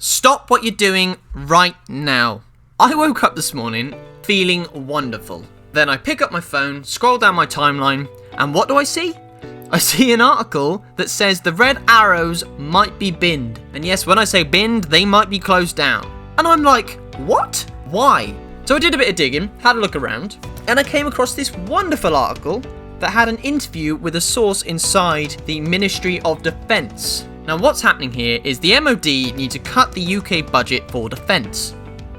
Stop what you're doing right now. I woke up this morning feeling wonderful. Then I pick up my phone, scroll down my timeline, and what do I see? I see an article that says the Red Arrows might be binned. And yes, when I say binned, they might be closed down. And I'm like, what? Why? So I did a bit of digging, had a look around, and I came across this wonderful article that had an interview with a source inside the Ministry of Defence. Now what's happening here is the MOD need to cut the UK budget for defence.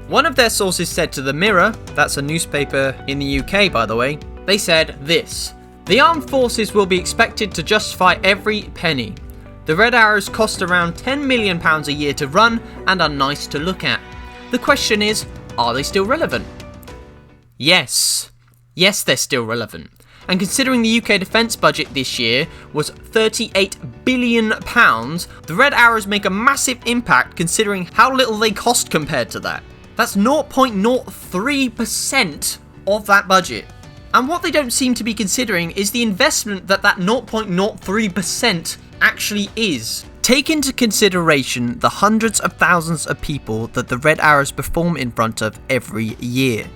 One of their sources said to the Mirror, that's a newspaper in the UK by the way, they said this: the armed forces will be expected to justify every penny. The Red Arrows cost around £10 million a year to run and are nice to look at. The question is, are they still relevant? Yes. Yes, they're still relevant. And considering the UK defence budget this year was £38 billion, the Red Arrows make a massive impact considering how little they cost compared to that. That's 0.03% of that budget. And what they don't seem to be considering is the investment that 0.03% actually is. Take into consideration the hundreds of thousands of people that the Red Arrows perform in front of every year.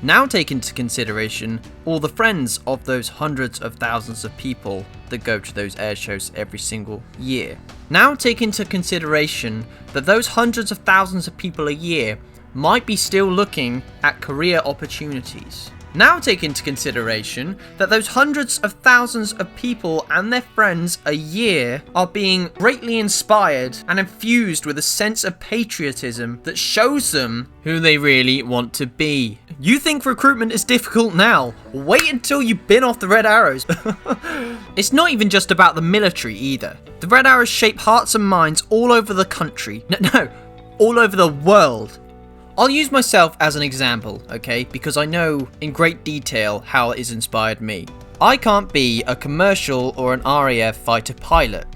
Now take into consideration all the friends of those hundreds of thousands of people that go to those air shows every single year. Now take into consideration that those hundreds of thousands of people a year might be still looking at career opportunities. Now take into consideration that those hundreds of thousands of people and their friends a year are being greatly inspired and infused with a sense of patriotism that shows them who they really want to be. You think recruitment is difficult now? Wait until you've been off the Red Arrows. It's not even just about the military either. The Red Arrows shape hearts and minds all over the country. No, all over the world. I'll use myself as an example, okay, because I know in great detail how it has inspired me. I can't be a commercial or an RAF fighter pilot.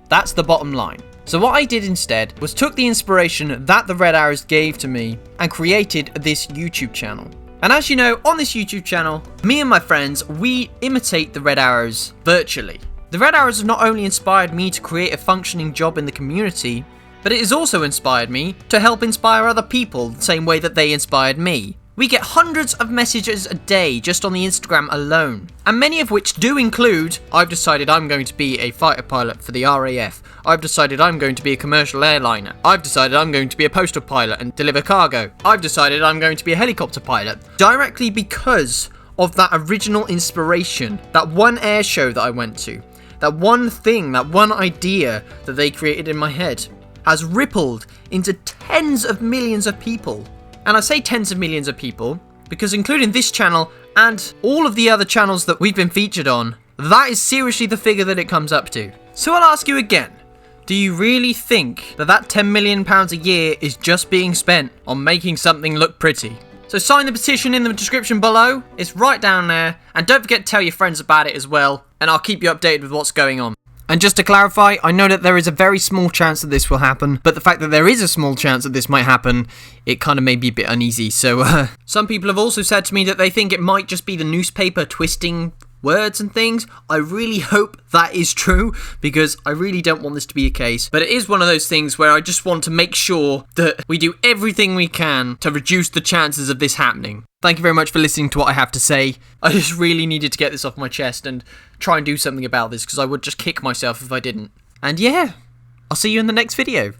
That's the bottom line. So what I did instead was took the inspiration that the Red Arrows gave to me and created this YouTube channel. And as you know, on this YouTube channel, me and my friends, we imitate the Red Arrows virtually. The Red Arrows have not only inspired me to create a functioning job in the community, but it has also inspired me to help inspire other people the same way that they inspired me. We get hundreds of messages a day just on the Instagram alone, and many of which do include, I've decided I'm going to be a fighter pilot for the RAF, I've decided I'm going to be a commercial airliner, I've decided I'm going to be a postal pilot and deliver cargo, I've decided I'm going to be a helicopter pilot, directly because of that original inspiration, that one air show that I went to, that one thing, that one idea that they created in my head has rippled into tens of millions of people. And I say tens of millions of people because including this channel and all of the other channels that we've been featured on, that is seriously the figure that it comes up to. So I'll ask you again, do you really think that £10 million a year is just being spent on making something look pretty? So sign the petition in the description below, it's right down there, and don't forget to tell your friends about it as well, and I'll keep you updated with what's going on. And just to clarify, I know that there is a very small chance that this will happen, but the fact that there is a small chance that this might happen, it kind of made me a bit uneasy. So, some people have also said to me that they think it might just be the newspaper twisting words and things. I really hope that is true, because I really don't want this to be a case. But it is one of those things where I just want to make sure that we do everything we can to reduce the chances of this happening. Thank you very much for listening to what I have to say. I just really needed to get this off my chest and try and do something about this, because I would just kick myself if I didn't. And yeah, I'll see you in the next video.